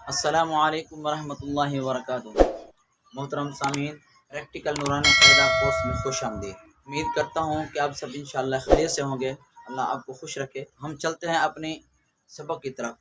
السلام علیکم ورحمۃ اللہ وبرکاتہ۔ محترم سامعین، پریکٹیکل نورانی قاعدہ کورس میں خوش آمدید۔ امید کرتا ہوں کہ آپ سب انشاءاللہ خیریت سے ہوں گے۔ اللہ آپ کو خوش رکھے۔ ہم چلتے ہیں اپنی سبق کی طرف۔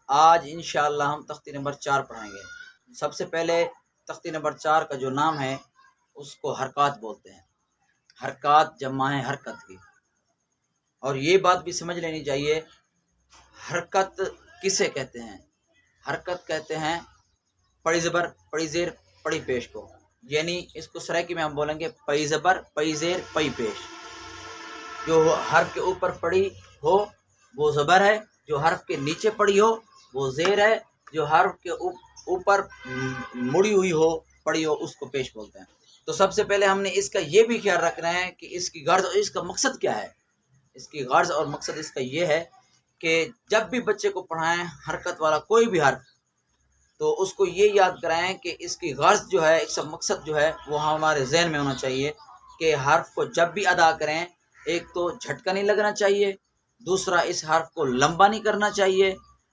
آج انشاءاللہ ہم تختی نمبر 4 پڑھیں گے۔ سب سے پہلے تختی نمبر 4 کا جو نام ہے اس کو حرکات بولتے ہیں۔ حرکات جمع ہے حرکت کی، اور یہ بات بھی سمجھ لینی چاہیے، حرکت کسے کہتے ہیں؟ حرکت کہتے ہیں پڑی زبر پڑی زیر پڑی پیش کو، یعنی اس کو سرائکی میں ہم بولیں گے پئی زبر پئی زیر پئی پیش۔ جو حرف کے اوپر پڑی ہو وہ زبر ہے، جو حرف کے نیچے پڑی ہو وہ زیر ہے، جو حرف کے اوپر مڑی ہوئی ہو پڑی ہو اس کو پیش بولتے ہیں۔ تو سب سے پہلے ہم نے اس کا یہ بھی خیال رکھنا ہے کہ اس کی غرض اور اس کا مقصد کیا ہے۔ اس کی غرض اور مقصد اس کا یہ ہے کہ جب بھی بچے کو پڑھائیں حرکت والا کوئی بھی حرف، تو اس کو یہ یاد کرائیں کہ اس کی غرض جو ہے، اس کا مقصد جو ہے وہ ہمارے ذہن میں ہونا چاہیے کہ حرف کو جب بھی ادا کریں، ایک تو جھٹکا نہیں لگنا چاہیے، دوسرا اس حرف کو لمبا نہیں کرنا چاہیے،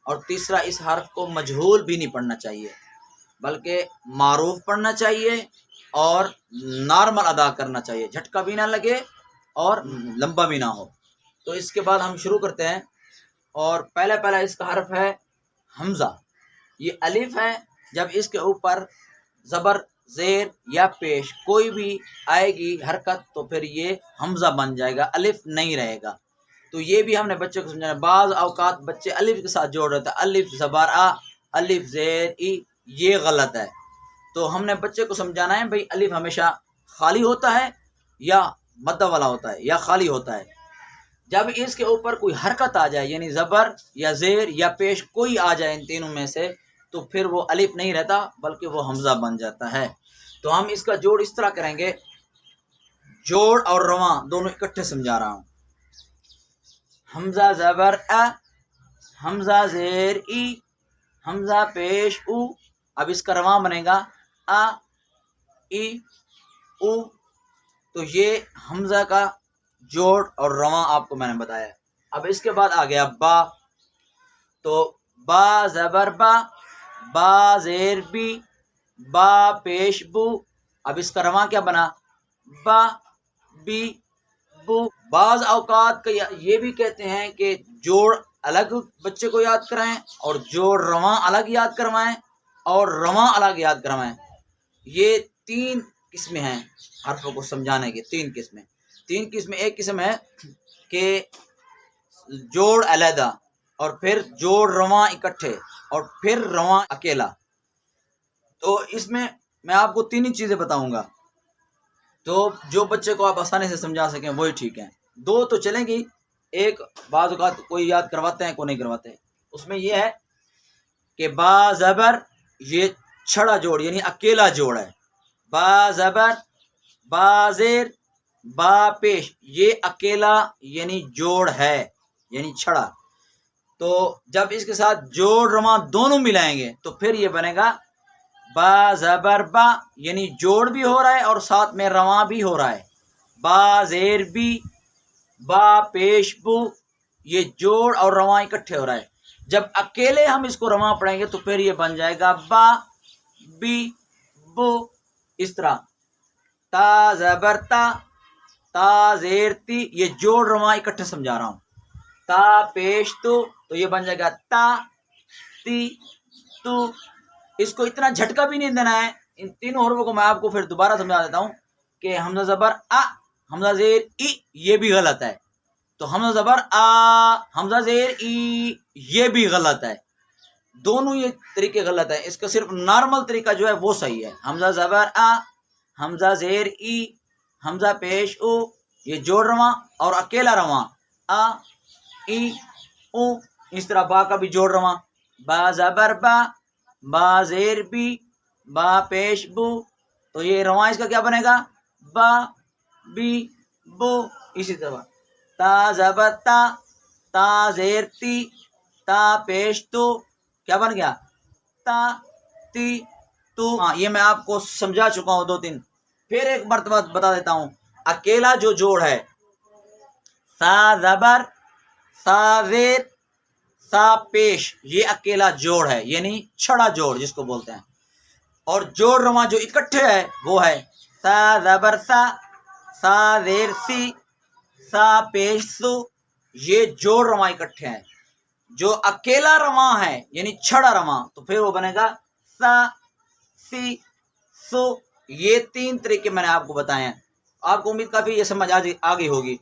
اور تیسرا اس حرف کو مجہول بھی نہیں پڑھنا چاہیے، بلکہ معروف پڑھنا چاہیے اور نارمل ادا کرنا چاہیے، جھٹکا بھی نہ لگے اور لمبا بھی نہ ہو۔ تو اس کے بعد ہم شروع کرتے ہیں، اور پہلا اس کا حرف ہے حمزہ۔ یہ الف ہے، جب اس کے اوپر زبر زیر یا پیش کوئی بھی آئے گی حرکت تو پھر یہ حمزہ بن جائے گا، الف نہیں رہے گا۔ تو یہ بھی ہم نے بچے کو سمجھانا۔ بعض اوقات بچے الف کے ساتھ جوڑ رہے تھے، الف زبر آ الف زیر ای، یہ غلط ہے۔ تو ہم نے بچے کو سمجھانا ہے بھئی الف ہمیشہ خالی ہوتا ہے یا مدہ والا ہوتا ہے یا خالی ہوتا ہے۔ جب اس کے اوپر کوئی حرکت آ جائے، یعنی زبر یا زیر یا پیش کوئی آ جائے ان تینوں میں سے، تو پھر وہ الف نہیں رہتا بلکہ وہ حمزہ بن جاتا ہے۔ تو ہم اس کا جوڑ اس طرح کریں گے، جوڑ اور رواں دونوں اکٹھے سمجھا رہا ہوں۔ حمزہ زبر ا، حمزہ زیر ای، حمزہ پیش او۔ اب اس کا رواں بنے گا ا ای او۔ تو یہ حمزہ کا جوڑ اور رواں آپ کو میں نے بتایا۔ اب اس کے بعد آ گیا با۔ تو با زبر با، با زیر بی، با پیش بو۔ اب اس کا رواں کیا بنا؟ با بی بو۔ بعض اوقات کا یہ بھی کہتے ہیں کہ جوڑ الگ بچے کو یاد کرائیں اور جوڑ رواں الگ یاد کروائیں اور رواں الگ یاد کروائیں۔ یہ 3 قسمیں ہیں حرفوں کو سمجھانے کی، 3 قسمیں۔ 3 قسمیں، ایک قسم ہے کہ جوڑ علیحدہ اور پھر جوڑ رواں اکٹھے اور پھر رواں اکیلا۔ تو اس میں آپ کو 3 ہی چیزیں بتاؤں گا، تو جو بچے کو آپ آسانی سے سمجھا سکیں وہی ٹھیک ہے۔ 2 تو چلیں گی، ایک بعض اوقات کوئی یاد کرواتے ہیں کوئی نہیں کرواتے۔ اس میں یہ ہے کہ با زبر یہ چھڑا جوڑ یعنی اکیلا جوڑ ہے، با زبر با زیر با پیش یہ اکیلا یعنی جوڑ ہے، یعنی چھڑا۔ تو جب اس کے ساتھ جوڑ رواں دونوں ملائیں گے تو پھر یہ بنے گا با زبر با، یعنی جوڑ بھی ہو رہا ہے اور ساتھ میں رواں بھی ہو رہا ہے۔ با زیر بی، با پیش بو، یہ جوڑ اور رواں اکٹھے ہو رہا ہے۔ جب اکیلے ہم اس کو رواں پڑھیں گے تو پھر یہ بن جائے گا با بی بو، اس طرح۔ تا زبر تا، تا زیر تی، یہ جوڑ رواں اکٹھے سمجھا رہا ہوں۔ تا پیش تو یہ بن جائے گا تا تی تو۔ اس کو اتنا جھٹکا بھی نہیں دینا ہے۔ ان تینوں حروفوں کو میں آپ کو پھر دوبارہ سمجھا دیتا ہوں کہ حمزہ زبر ا، حمزہ زیر ای یہ بھی غلط ہے، تو حمزہ زبر آ، حمزہ زیر ای یہ بھی غلط ہے، دونوں یہ طریقے غلط ہیں۔ اس کا صرف نارمل طریقہ جو ہے وہ صحیح ہے، حمزہ زبر آ، حمزہ زیر ای، حمزہ پیش او، یہ جوڑ رواں اور اکیلا رواں آ ای او۔ اس طرح با کا بھی جوڑ رواں، با زبر با، با زیر بی، با پیش بو، تو یہ رواں اس کا کیا بنے گا؟ با بی بو۔ اسی طرح تا زبر تا، تا زیر تی، تا پیش تو، کیا بن گیا؟ تا تی تو۔ یہ میں آپ کو سمجھا چکا ہوں 2-3، پھر ایک مرتبہ بتا دیتا ہوں۔ اکیلا جو جوڑ ہے، سا زبر سا زیر سا پیش یہ اکیلا جوڑ ہے یعنی چھڑا جوڑ جس کو بولتے ہیں، اور جوڑ رواں جو اکٹھے ہے وہ ہے سا زبر سا، سا زیر سی، سا پیش سو، یہ جوڑ رواں اکٹھے ہیں۔ جو اکیلا رواں ہے یعنی چھڑا رواں تو پھر وہ بنے گا سا سی سو۔ یہ 3 طریقے میں نے آپ کو بتائے ہیں، آپ کو امید کافی یہ سمجھ آ گئی ہوگی۔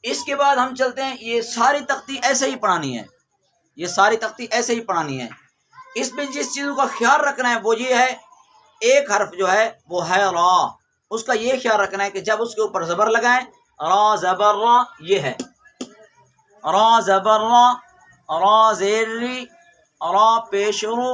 اس کے بعد ہم چلتے ہیں، یہ ساری تختی ایسے ہی پڑھانی ہے، یہ ساری تختی ایسے ہی پڑھانی ہے۔ اس میں جس چیزوں کا خیال رکھنا ہے وہ یہ ہے، ایک حرف جو ہے وہ ہے را، اس کا یہ خیال رکھنا ہے کہ جب اس کے اوپر زبر لگائیں، را زبر را یہ ہے، را زبر را، را زیر ری، را پیش رو۔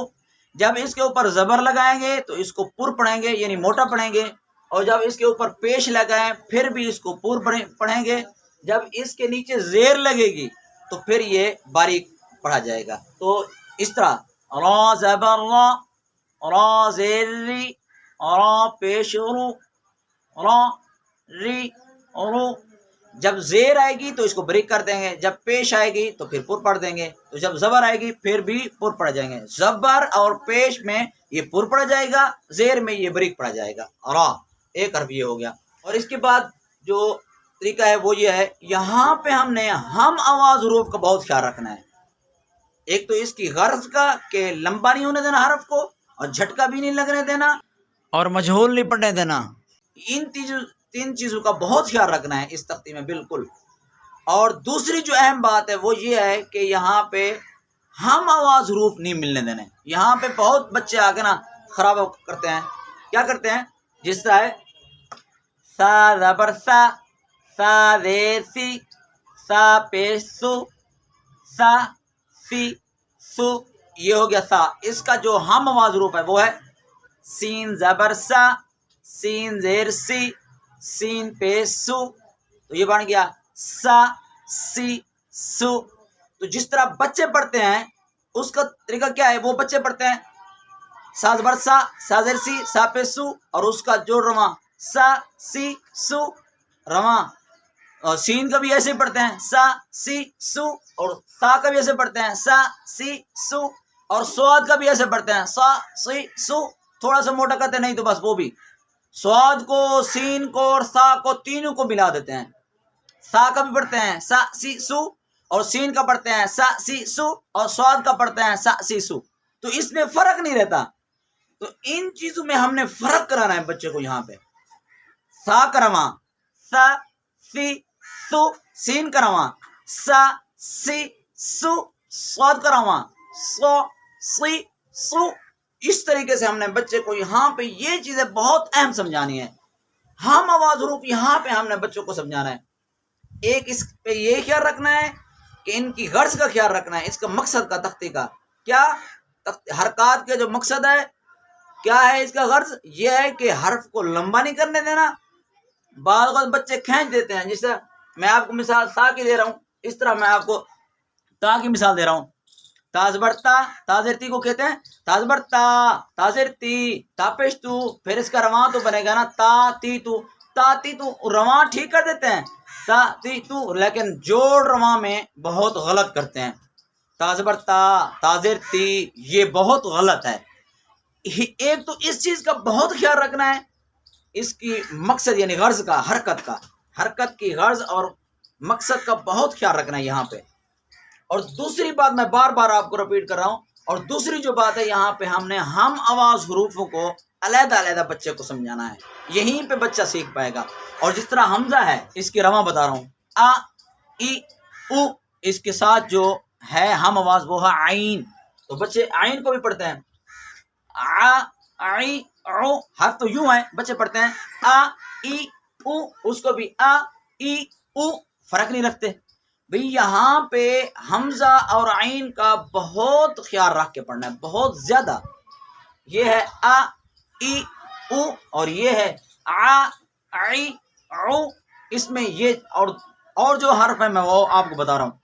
جب اس کے اوپر زبر لگائیں گے تو اس کو پر پڑھیں گے یعنی موٹا پڑھیں گے، اور جب اس کے اوپر پیش لگائیں پھر بھی اس کو پر پڑھیں گے، جب اس کے نیچے زیر لگے گی تو پھر یہ باریک پڑھا جائے گا۔ تو اس طرح را زبر را، را زیر ری، را پیش رو، را ری رو۔ جب زیر آئے گی تو اس کو بریک کر دیں گے، جب پیش آئے گی تو پھر پر پڑھ دیں گے، تو جب زبر آئے گی پھر بھی پر پڑھ جائیں گے۔ زبر اور پیش میں یہ پر پڑھ جائے گا، زیر میں یہ بریک پڑھا جائے گا۔ را ایک حرف یہ ہو گیا۔ اور اس کے بعد جو طریقہ ہے وہ یہ ہے، یہاں پہ ہم نے ہم آواز حروف کا بہت خیال رکھنا ہے۔ ایک تو اس کی غرض کا کہ لمبا نہیں ہونے دینا حرف کو، اور جھٹکا بھی نہیں لگنے دینا، اور مجہول نہیں پڑھنے دینا۔ ان 3 چیزوں کا بہت خیال رکھنا ہے اس تختی میں بالکل۔ اور دوسری جو اہم بات ہے وہ یہ ہے کہ یہاں پہ ہم آواز حروف نہیں ملنے دینے۔ یہاں پہ بہت بچے آگے نا خراب کرتے ہیں، کیا کرتے ہیں، جس طرح ہے سا زبر سا، سا زیر سی، سا پیش سو، سا سی سو، یہ ہو گیا سا۔ اس کا جو ہم آواز حروف ہے وہ ہے سین زبر سا، سین زیر سی، سین پیش سو، تو یہ بن گیا سا سی سو۔ تو جس طرح بچے پڑھتے ہیں اس کا طریقہ کیا ہے، وہ بچے پڑھتے ہیں سا زبر سا، سا زیر سی، سا پیش سو، اور اس کا جوڑ رواں سا سی سو رواں، اور سین کا بھی ایسے پڑھتے ہیں سا سی سو، اور سا کا بھی ایسے پڑھتے ہیں سا سی سو، اور سواد کا بھی ایسے پڑھتے ہیں سا سی سو، تھوڑا سا موٹا کرتے نہیں تو بس وہ بھی سواد کو، سین کو اور سا کو تینوں کو ملا دیتے ہیں۔ سا کا بھی پڑھتے ہیں سا سی سو، اور سین کا پڑھتے ہیں سا سی سو، اور سواد کا پڑھتے ہیں سا سی سو، تو اس میں فرق نہیں رہتا۔ تو ان چیزوں میں ہم نے فرق کرانا ہے بچے کو۔ یہاں پہ سا کا رواں سا سی سو، سین کا رواں سا سی سو، سواد کا رواں سو سی سو۔ اس طریقے سے ہم نے بچے کو یہاں پہ یہ چیزیں بہت اہم سمجھانی ہے۔ ہم آواز حروف یہاں پہ ہم نے بچوں کو سمجھانا ہے۔ ایک اس پہ یہ خیال رکھنا ہے کہ ان کی غرض کا خیال رکھنا ہے، اس کا مقصد کا، تختی کا کیا، حرکات کے جو مقصد ہے کیا ہے، اس کا غرض یہ ہے کہ حرف کو لمبا نہیں کرنے دینا۔ بعض اوقات بچے کھینچ دیتے ہیں، جیسے میں آپ کو مثال تا کی دے رہا ہوں، اس طرح میں آپ کو تا کی مثال دے رہا ہوں۔ تا زبر تا، تا زیر تی کو کہتے ہیں تا زبر تا، تا زیر تی، تا پیش تو، پھر اس کا رواں تو بنے گا نا تا تی تو، تا تی تو رواں ٹھیک کر دیتے ہیں تا تی تو، لیکن جوڑ رواں میں بہت غلط کرتے ہیں۔ تا زبر تا، تا زیر تی، یہ بہت غلط ہے۔ ایک تو اس چیز کا بہت خیال رکھنا ہے، اس کی مقصد یعنی غرض کا، حرکت کی غرض اور مقصد کا بہت خیال رکھنا ہے یہاں پہ۔ اور دوسری بات میں بار بار آپ کو رپیٹ کر رہا ہوں، اور دوسری جو بات ہے یہاں پہ ہم نے ہم آواز حروفوں کو علیحدہ علیحدہ بچے کو سمجھانا ہے، یہیں پہ بچہ سیکھ پائے گا۔ اور جس طرح حمزہ ہے اس کی رواں بتا رہا ہوں، آ ای او، اس کے ساتھ جو ہے ہم آواز وہ ہے عین، تو بچے عین کو بھی پڑھتے ہیں آ ای او، حرف تو یوں ہے بچے پڑھتے ہیں آ ای او، اس کو بھی آ ای او، فرق نہیں رکھتے بھئی۔ یہاں پہ حمزہ اور عین کا بہت خیال رکھ کے پڑھنا ہے، بہت زیادہ۔ یہ ہے آ ای او، اور یہ ہے آ ای او، اس میں یہ اور جو حرف ہے میں وہ آپ کو بتا رہا ہوں۔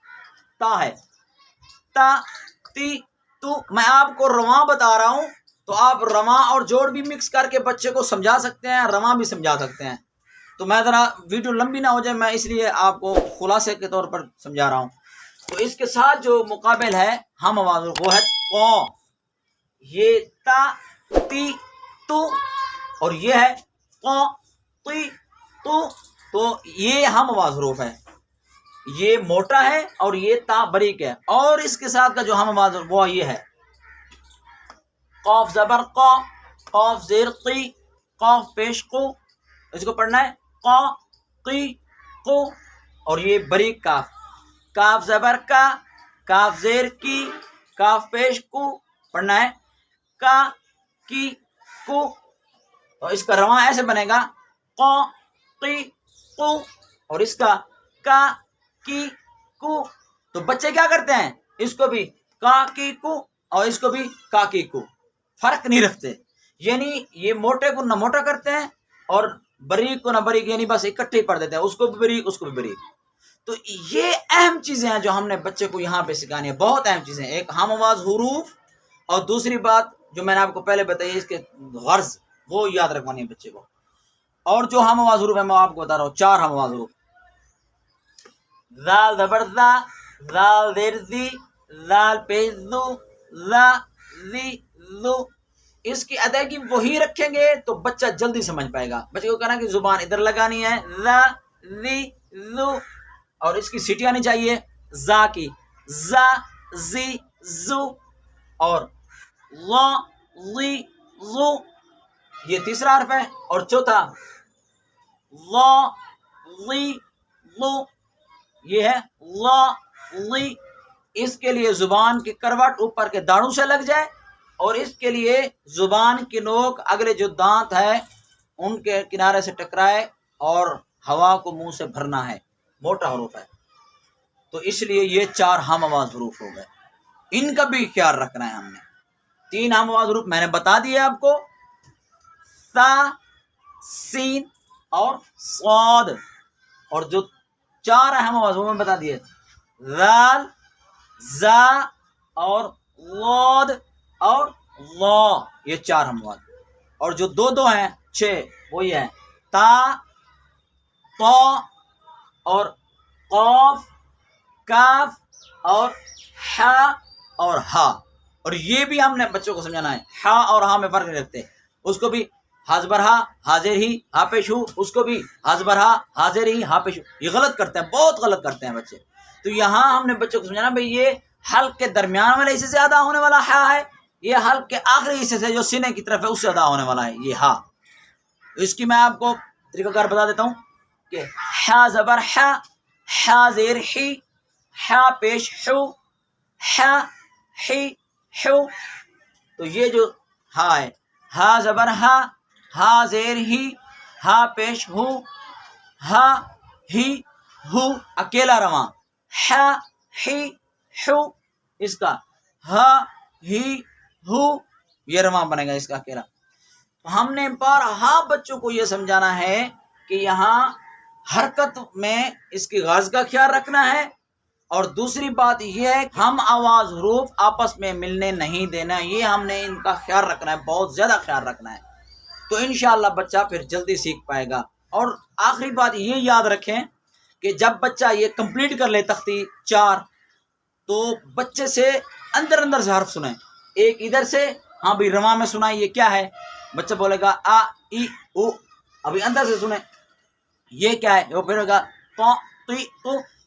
تا ہے تا تی تو، میں آپ کو رواں بتا رہا ہوں تو آپ رواں اور جوڑ بھی مکس کر کے بچے کو سمجھا سکتے ہیں، رواں بھی سمجھا سکتے ہیں۔ تو میں ذرا ویڈیو لمبی نہ ہو جائے، میں اس لیے آپ کو خلاصے کے طور پر سمجھا رہا ہوں۔ تو اس کے ساتھ جو مقابل ہے ہم آواز حروف وہ ہے قو، یہ تا تی تو، اور یہ ہے قو تی تو یہ ہم آواز حروف ہے، یہ موٹا ہے اور یہ تا باریک ہے۔ اور اس کے ساتھ کا جو ہم آواز وہ یہ ہے قاف زبر قا، قاف زیر قی، قاف پیش قو، اس کو پڑھنا ہے قا قی قو، اور یہ باریک کاف، کاف زبر کا، کاف زیر کی، کاف پیش کو، پڑھنا ہے کا کی کو، اور اس کا رواں ایسے بنے گا قا قی قو، اور اس کا کا کی کو۔ تو بچے کیا کرتے ہیں، اس کو بھی کا کی کو اور اس کو بھی کا کی کو، فرق نہیں رکھتے، یعنی یہ موٹے کو نہ موٹا کرتے ہیں اور باریک کو نہ باریک، یعنی بس اکٹھے ہی پڑھ دیتے ہیں، اس کو بھی باریک اس کو بھی باریک۔ تو یہ اہم چیزیں ہیں جو ہم نے بچے کو یہاں پہ سکھانی ہے، بہت اہم چیزیں، ایک ہم آواز حروف، اور دوسری بات جو میں نے آپ کو پہلے بتائی اس کے غرض وہ یاد رکھوانی ہے بچے کو۔ اور جو ہم آواز حروف ہے میں آپ کو بتا رہا ہوں، 4 ہم آواز حروف، ذال زبر ذا، ذال زیر ذی، ذال پیش ذو، ذا ذی ذو، اس کی ادائیگی وہی رکھیں گے تو بچہ جلدی سمجھ پائے گا۔ بچے کو کہنا کہ زبان ادھر لگانی ہے، ذا ذی ذو، اور اس کی سیٹی آنی چاہیے زا کی، زا زی زو، اور لا لی زو، یہ تیسرا حرف ہے، اور چوتھا لا لی لو، یہ ہے لا لی۔ اس کے لیے زبان کی کروٹ اوپر کے داڑوں سے لگ جائے، اور اس کے لیے زبان کی نوک اگلے جو دانت ہے ان کے کنارے سے ٹکرائے، اور ہوا کو منہ سے بھرنا ہے، موٹا حروف ہے، تو اس لیے یہ 4 ہم آواز حروف ہو گئے، ان کا بھی خیال رکھنا ہے ہم نے۔ 3 ہم آواز حروف میں نے بتا دیے آپ کو، سا، سین اور صاد، اور جو 4 اہم آواز وہ میں بتا دیے، ذال، زا اور ضاد اور لا، یہ 4 ہم آواز، اور جو 2 ہیں 6 وہ یہ ہیں تا، طا اور قاف، کاف اور حا اور ہا، اور یہ بھی ہم نے بچوں کو سمجھانا ہے، ہا اور ہا میں فرق نہیں رکھتے، اس کو بھی حاضبر ہا حاضر ہی ہا پیش ہو، اس کو بھی حاضبر ہا حاضر ہی ہا پیش ہو، یہ غلط کرتے ہیں، بہت غلط کرتے ہیں بچے۔ تو یہاں ہم نے بچوں کو سمجھانا بھائی یہ حلق کے درمیان والے حصے سے ادا ہونے والا ہا ہے، یہ حلق کے آخری حصے سے جو سینے کی طرف ہے اس سے ادا ہونے والا ہے یہ ہا۔ اس کی میں آپ کو طریقہ کار بتا دیتا ہوں کہ ہا زبر ہا، ہا زیر ہی، ہا پیش ہو، ہا ہی ہو، تو یہ جو ہا ہے، ہا زبر ہا، ہا زیر ہی، ہا پیش ہو، ہا ہی ہو، اکیلا رواں، ہا ہی ہو، اس کا ہا ہی ہو، یہ رواں بنے گا اس کا اکیلا۔ ہم نے بارہا بچوں کو یہ سمجھانا ہے کہ یہاں حرکت میں اس کی غرض کا خیال رکھنا ہے، اور دوسری بات یہ ہے ہم آواز حروف آپس میں ملنے نہیں دینا، یہ ہم نے ان کا خیال رکھنا ہے، بہت زیادہ خیال رکھنا ہے، تو انشاءاللہ بچہ پھر جلدی سیکھ پائے گا۔ اور آخری بات یہ یاد رکھیں کہ جب بچہ یہ کمپلیٹ کر لے تختی 4، تو بچے سے اندر اندر سے حرف سنیں، ایک ادھر سے، ہاں بھی رواں میں سنائیں یہ کیا ہے، بچہ بولے گا آ ای او، ابھی اندر سے سنیں یہ کیا ہے، وہ پھر ہوگا تو تی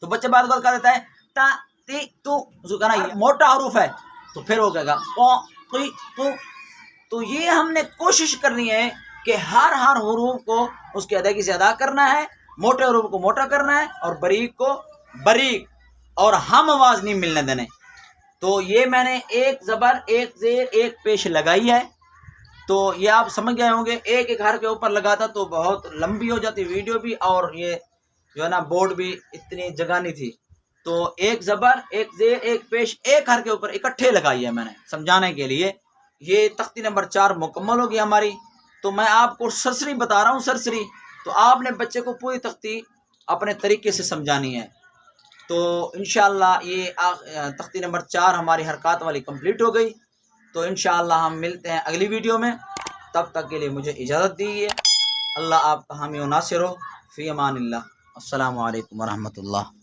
تو بچہ بات غلط کر دیتا ہے تا تی تو، اس کو کہنا یہ موٹا حروف ہے، تو پھر وہ کہے گا تو تی تو یہ ہم نے کوشش کرنی ہے کہ ہر حروف کو اس کی ادائیگی سے ادا کرنا ہے، موٹے حروف کو موٹا کرنا ہے اور باریک کو باریک، اور ہم آواز نہیں ملنے دینے۔ تو یہ میں نے ایک زبر، ایک زیر، ایک پیش لگائی ہے، تو یہ آپ سمجھ گئے ہوں گے، ایک ایک حرف کے اوپر لگاتا تو بہت لمبی ہو جاتی ویڈیو بھی، اور یہ جو ہے نا بورڈ بھی اتنی جگہ نہیں تھی، تو ایک زبر، ایک زیر، ایک پیش، ایک حرف کے اوپر اکٹھے لگائی ہے میں نے سمجھانے کے لیے۔ یہ تختی نمبر 4 مکمل ہوگی ہماری، تو میں آپ کو سرسری بتا رہا ہوں، سرسری، تو آپ نے بچے کو پوری تختی اپنے طریقے سے سمجھانی ہے۔ تو انشاءاللہ یہ تختی نمبر 4 ہماری حرکات والی کمپلیٹ ہو گئی، تو انشاءاللہ ہم ملتے ہیں اگلی ویڈیو میں، تب تک کے لیے مجھے اجازت دیجیے، اللہ آپ کا حامی و ناصر ہو، فی امان اللہ، السلام علیکم ورحمۃ اللہ۔